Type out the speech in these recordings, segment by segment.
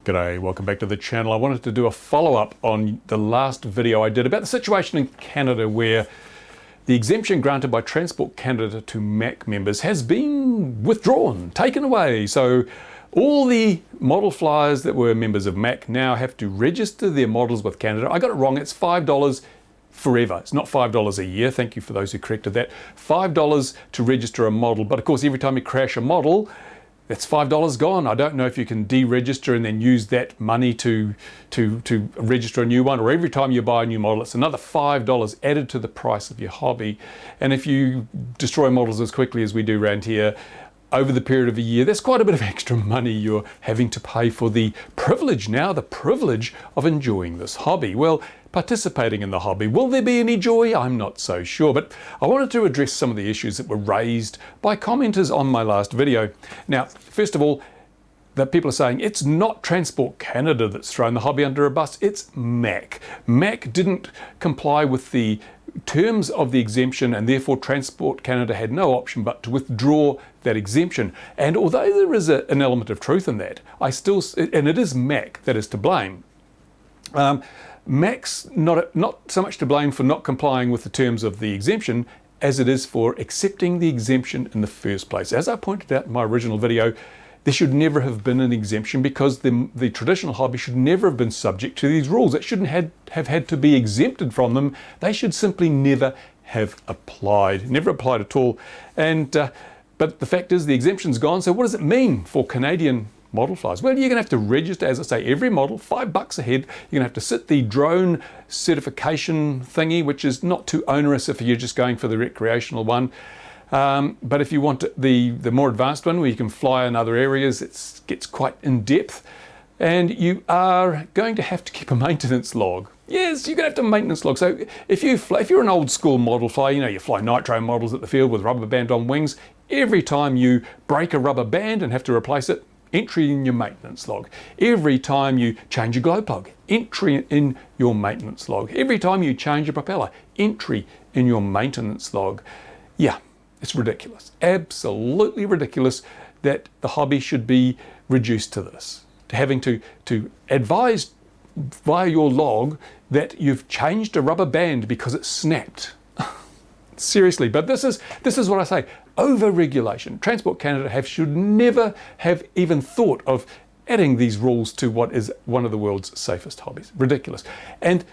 G'day, welcome back to the channel. I wanted to do a follow-up on the last video I did about the situation in Canada where the exemption granted by Transport Canada to MAAC members has been withdrawn, taken away. So all the model flyers that were members of MAAC now have to register their models with Canada. I got it wrong, it's $5 forever. It's not $5 a year. Thank you for those who corrected that. $5 to register a model, but of course every time you crash a model, that's $5 gone. I don't know if you can deregister and then use that money to register a new one, or every time you buy a new model, it's another $5 added to the price of your hobby. And if you destroy models as quickly as we do around here, over the period of a year, there's quite a bit of extra money you're having to pay for the privilege of enjoying this hobby. Well, participating in the hobby, will there be any joy? I'm not so sure, but I wanted to address some of the issues that were raised by commenters on my last video. Now, first of all, that people are saying it's not Transport Canada that's thrown the hobby under a bus, it's MAAC. MAAC didn't comply with the terms of the exemption, and therefore Transport Canada had no option but to withdraw that exemption. And although there is an element of truth in that, and it is MAAC that is to blame. MAAC's not so much to blame for not complying with the terms of the exemption as it is for accepting the exemption in the first place. As I pointed out in my original video, there should never have been an exemption because the traditional hobby should never have been subject to these rules. It shouldn't have had to be exempted from them. They should simply never have applied, never applied at all. And but the fact is the exemption's gone, so what does it mean for Canadian model flyers? Well, you're going to have to register, as I say, every model, $5 a head. You're going to have to sit the drone certification thingy, which is not too onerous if you're just going for the recreational one. But if you want the more advanced one where you can fly in other areas, it gets quite in depth. And you are going to have to keep a maintenance log. Yes, you're going to have to maintenance log. So if you're an old school model flyer, you fly nitro models at the field with rubber band on wings, every time you break a rubber band and have to replace it, entry in your maintenance log. Every time you change a glow plug, entry in your maintenance log. Every time you change a propeller, entry in your maintenance log. Yeah, it's ridiculous. Absolutely ridiculous that the hobby should be reduced to this. To having to advise via your log that you've changed a rubber band because it snapped. Seriously, but this is what I say. Over-regulation. Transport Canada should never have even thought of adding these rules to what is one of the world's safest hobbies. Ridiculous. And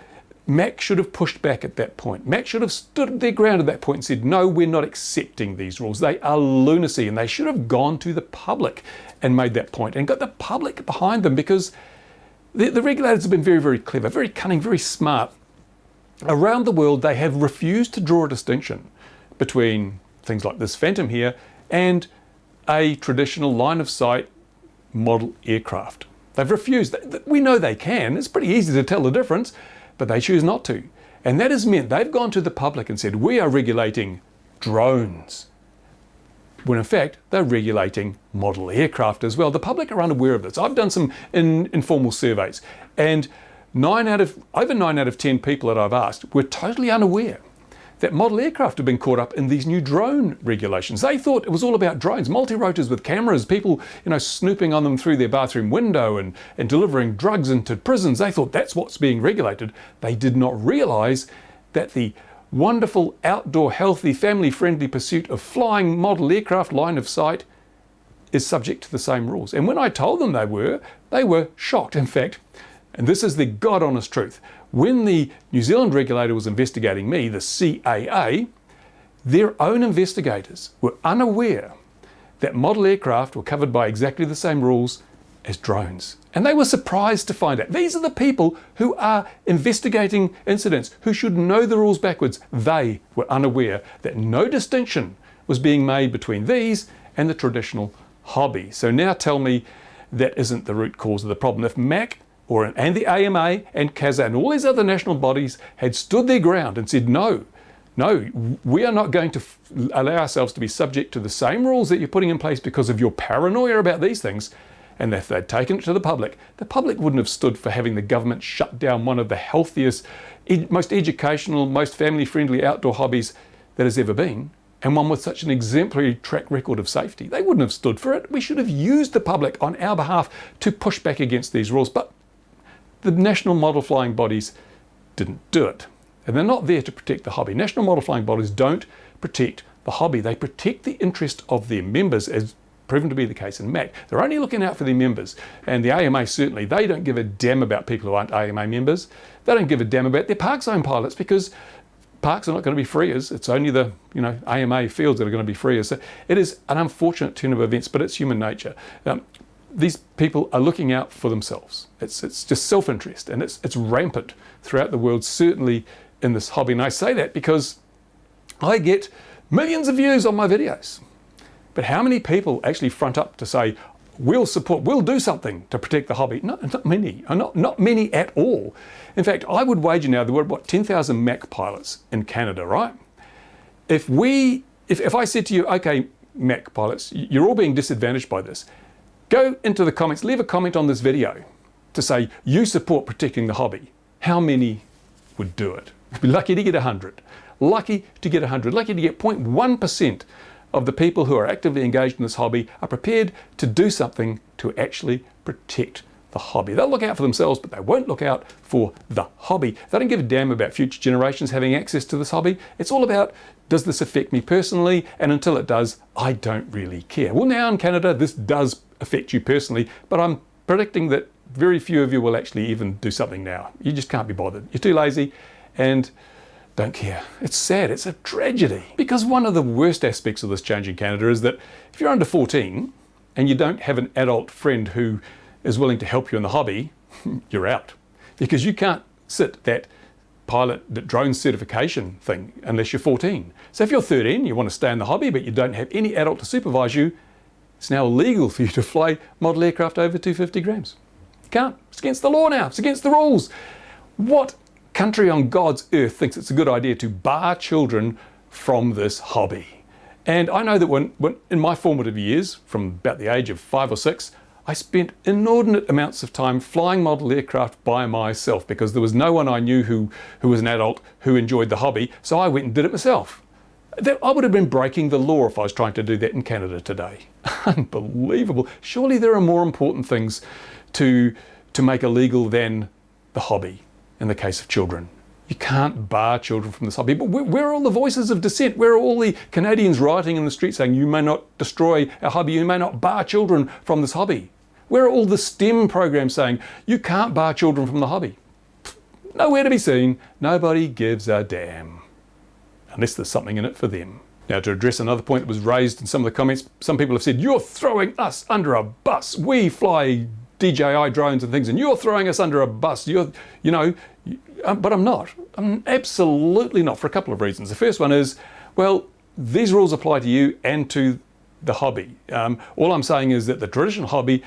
MAAC should have pushed back at that point. MAAC should have stood their ground at that point and said, no, we're not accepting these rules. They are lunacy, and they should have gone to the public and made that point and got the public behind them, because the regulators have been very, very clever, very cunning, very smart. Around the world, they have refused to draw a distinction between things like this Phantom here and a traditional line-of-sight model aircraft. They've refused. We know they can. It's pretty easy to tell the difference, but they choose not to. And that has meant they've gone to the public and said, we are regulating drones, when in fact they're regulating model aircraft as well. The public are unaware of this. I've done some informal surveys, and over 9 out of 10 people that I've asked were totally unaware that model aircraft have been caught up in these new drone regulations. They thought it was all about drones, multi-rotors with cameras, people snooping on them through their bathroom window and delivering drugs into prisons. They thought that's what's being regulated. They did not realize that the wonderful, outdoor, healthy, family-friendly pursuit of flying model aircraft line of sight is subject to the same rules. And when I told them they were shocked. In fact, and this is the God-honest truth, when the New Zealand regulator was investigating me, the CAA, their own investigators were unaware that model aircraft were covered by exactly the same rules as drones. And they were surprised to find out. These are the people who are investigating incidents, who should know the rules backwards. They were unaware that no distinction was being made between these and the traditional hobby. So now tell me that isn't the root cause of the problem. If MAAC and the AMA and CASA and all these other national bodies had stood their ground and said, no, we are not going to allow ourselves to be subject to the same rules that you're putting in place because of your paranoia about these things, and if they'd taken it to the public wouldn't have stood for having the government shut down one of the healthiest, most educational, most family-friendly outdoor hobbies that has ever been. and one with such an exemplary track record of safety. They wouldn't have stood for it. We should have used the public on our behalf to push back against these rules, but the national model flying bodies didn't do it. And they're not there to protect the hobby. National model flying bodies don't protect the hobby. They protect the interest of their members, as proven to be the case in MAAC. They're only looking out for their members. And the AMA, certainly, they don't give a damn about people who aren't AMA members. They don't give a damn about their park zone pilots, because parks are not going to be freers. It's only the AMA fields that are going to be freers. So it is an unfortunate turn of events, but it's human nature. These people are looking out for themselves. It's just self-interest, and it's rampant throughout the world, certainly in this hobby. And I say that because I get millions of views on my videos. But how many people actually front up to say, we'll do something to protect the hobby? Not many, not many at all. In fact, I would wager now there were, 10,000 MAAC pilots in Canada, right? If I said to you, okay, MAAC pilots, you're all being disadvantaged by this, go into the comments, leave a comment on this video to say you support protecting the hobby. How many would do it? You'd be lucky to get 100. Lucky to get 100. Lucky to get 0.1% of the people who are actively engaged in this hobby are prepared to do something to actually protect the hobby. They'll look out for themselves, but they won't look out for the hobby. They don't give a damn about future generations having access to this hobby. It's all about, does this affect me personally? And until it does, I don't really care. Well, now in Canada, this does affect you personally, but I'm predicting that very few of you will actually even do something now. You just can't be bothered. You're too lazy and don't care. It's sad. It's a tragedy. Because one of the worst aspects of this change in Canada is that if you're under 14 and you don't have an adult friend who is willing to help you in the hobby, you're out. Because you can't sit that drone certification thing unless you're 14. So if you're 13, you want to stay in the hobby, but you don't have any adult to supervise you, it's now illegal for you to fly model aircraft over 250 grams. You can't. It's against the law now. It's against the rules. What country on God's earth thinks it's a good idea to bar children from this hobby? And I know that when in my formative years, from about the age of 5 or 6, I spent inordinate amounts of time flying model aircraft by myself because there was no one I knew who was an adult who enjoyed the hobby, so I went and did it myself. I would have been breaking the law if I was trying to do that in Canada today. Unbelievable. Surely there are more important things to make illegal than the hobby in the case of children. You can't bar children from this hobby. But where are all the voices of dissent? Where are all the Canadians rioting in the street saying you may not destroy our hobby, you may not bar children from this hobby? Where are all the STEM programs saying you can't bar children from the hobby? Nowhere to be seen. Nobody gives a damn. Unless there's something in it for them. Now, to address another point that was raised in some of the comments, some people have said, you're throwing us under a bus. We fly DJI drones and things, and you're throwing us under a bus. But I'm not. I'm absolutely not, for a couple of reasons. The first one is, well, these rules apply to you and to the hobby. All I'm saying is that the traditional hobby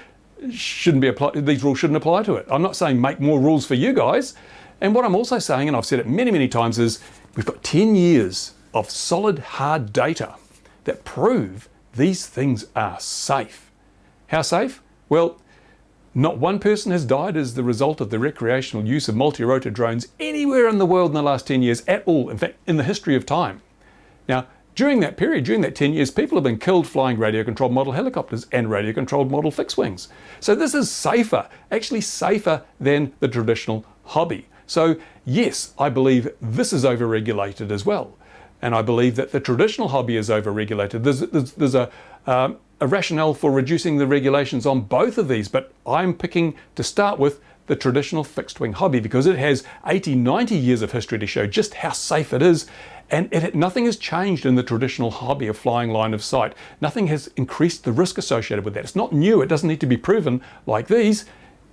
shouldn't be applied. These rules shouldn't apply to it. I'm not saying make more rules for you guys. And what I'm also saying, and I've said it many, many times, is we've got 10 years of solid, hard data that prove these things are safe. How safe? Well, not one person has died as the result of the recreational use of multi-rotor drones anywhere in the world in the last 10 years at all. In fact, in the history of time. Now, during that period, during that 10 years, people have been killed flying radio-controlled model helicopters and radio-controlled model fixed wings. So this is safer, actually safer than the traditional hobby. So yes, I believe this is over-regulated as well. And I believe that the traditional hobby is over-regulated. There's a rationale for reducing the regulations on both of these, but I'm picking to start with the traditional fixed-wing hobby because it has 80, 90 years of history to show just how safe it is. And nothing has changed in the traditional hobby of flying line of sight. Nothing has increased the risk associated with that. It's not new. It doesn't need to be proven like these.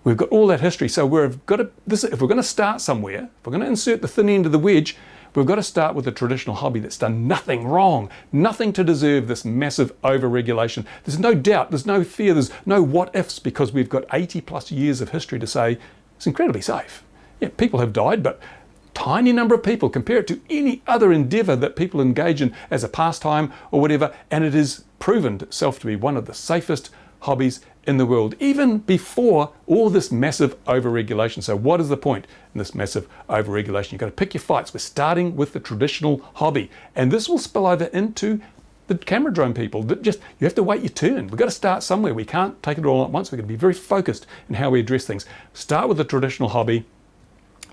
We've got all that history. So if we're going to start somewhere, if we're going to insert the thin end of the wedge, we've got to start with a traditional hobby that's done nothing wrong, nothing to deserve this massive over-regulation. There's no doubt, there's no fear, there's no what-ifs because we've got 80 plus years of history to say it's incredibly safe. Yeah, people have died, but tiny number of people. Compare it to any other endeavour that people engage in as a pastime or whatever, and it is proven itself to be one of the safest hobbies in the world, even before all this massive over-regulation. So what is the point in this massive over-regulation? You've got to pick your fights. We're starting with the traditional hobby, and this will spill over into the camera drone people. You have to wait your turn. We've got to start somewhere. We can't take it all at once. We've got to be very focused in how we address things. Start with the traditional hobby,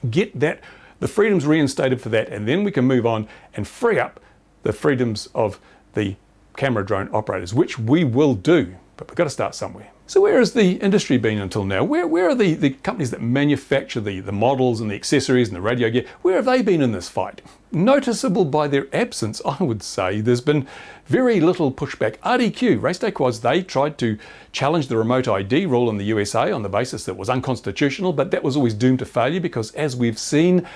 get the freedoms reinstated for that, and then we can move on and free up the freedoms of the camera drone operators, which we will do, but we've got to start somewhere. So where has the industry been until now? Where are the companies that manufacture the models and the accessories and the radio gear? Where have they been in this fight? Noticeable by their absence, I would say. There's been very little pushback. RDQ, Race Day Quads, they tried to challenge the remote ID rule in the USA on the basis that it was unconstitutional, but that was always doomed to failure because, as we've seen,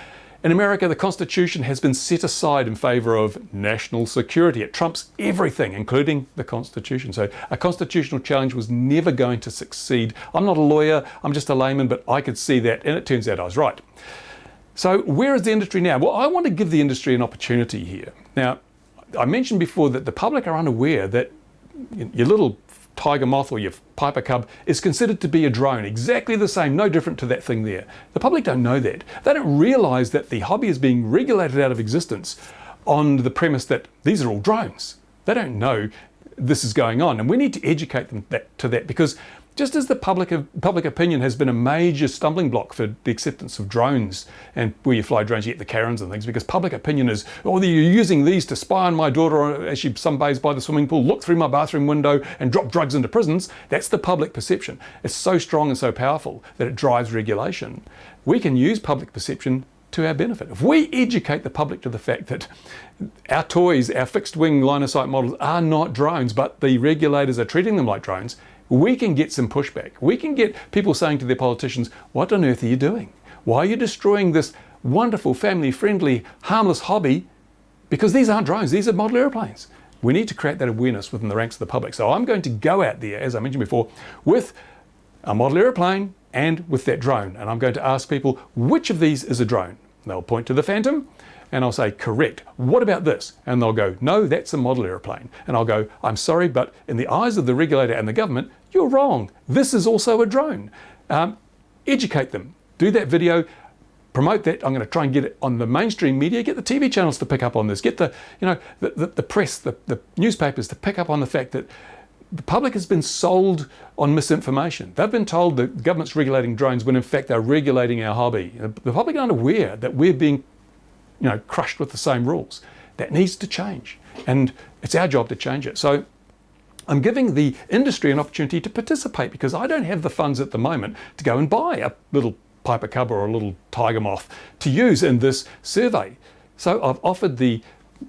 in America, the Constitution has been set aside in favour of national security. It trumps everything, including the Constitution. So a constitutional challenge was never going to succeed. I'm not a lawyer, I'm just a layman, but I could see that, and it turns out I was right. So where is the industry now? Well, I want to give the industry an opportunity here. Now, I mentioned before that the public are unaware that your little tiger moth or your piper cub is considered to be a drone, exactly the same, no different to that thing there. The public don't know that. They don't realise that the hobby is being regulated out of existence on the premise that these are all drones. They don't know this is going on, and we need to educate them to that, because just as the public opinion has been a major stumbling block for the acceptance of drones, and where you fly drones, you get the Karens and things, because public opinion is, oh, you're using these to spy on my daughter as she sunbathes by the swimming pool, look through my bathroom window and drop drugs into prisons. That's the public perception. It's so strong and so powerful that it drives regulation. We can use public perception to our benefit. If we educate the public to the fact that our toys, our fixed wing line of sight models are not drones, but the regulators are treating them like drones, we can get some pushback. We can get people saying to their politicians, what on earth are you doing? Why are you destroying this wonderful, family-friendly, harmless hobby? Because these aren't drones, these are model airplanes. We need to create that awareness within the ranks of the public. So I'm going to go out there, as I mentioned before, with a model airplane and with that drone. And I'm going to ask people, which of these is a drone? And they'll point to the Phantom, and I'll say, correct. What about this? And they'll go, no, that's a model airplane. And I'll go, I'm sorry, but in the eyes of the regulator and the government, you're wrong. This is also a drone. Educate them. Do that video. Promote that. I'm going to try and get it on the mainstream media. Get the TV channels to pick up on this. Get the press, the newspapers to pick up on the fact that the public has been sold on misinformation. They've been told the government's regulating drones when in fact they're regulating our hobby. The public aren't aware that we're being crushed with the same rules. That needs to change, and it's our job to change it. So I'm giving the industry an opportunity to participate, because I don't have the funds at the moment to go and buy a little piper cub or a little tiger moth to use in this survey. So I've offered the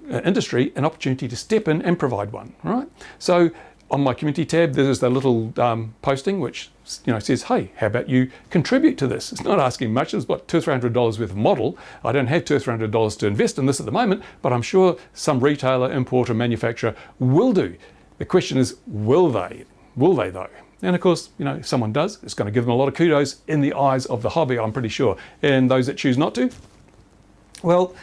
industry an opportunity to step in and provide one. All right. So on my community tab, there's a little posting which says, hey, how about you contribute to this? It's not asking much. It's what, $200 or $300 worth of model. I don't have $200 or $300 to invest in this at the moment, but I'm sure some retailer, importer, manufacturer will do. The question is, will they? Will they though? And of course, if someone does, it's going to give them a lot of kudos in the eyes of the hobby, I'm pretty sure. And those that choose not to, well,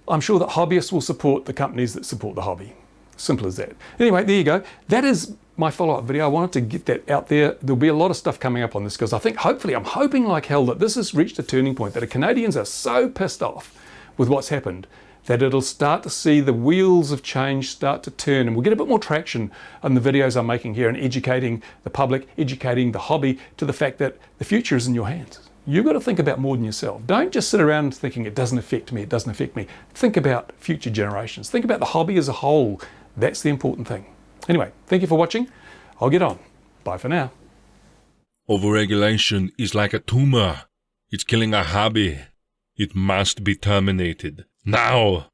I'm sure that hobbyists will support the companies that support the hobby. Simple as that. Anyway, there you go. That is my follow-up video. I wanted to get that out there. There'll be a lot of stuff coming up on this, because I think, hopefully, I'm hoping like hell that this has reached a turning point, that the Canadians are so pissed off with what's happened that it'll start to see the wheels of change start to turn, and we'll get a bit more traction on the videos I'm making here and educating the public, educating the hobby to the fact that the future is in your hands. You've got to think about more than yourself. Don't just sit around thinking it doesn't affect me, it doesn't affect me. Think about future generations. Think about the hobby as a whole. That's the important thing. Anyway, thank you for watching. I'll get on. Bye for now. Overregulation is like a tumor. It's killing our hobby. It must be terminated. Now!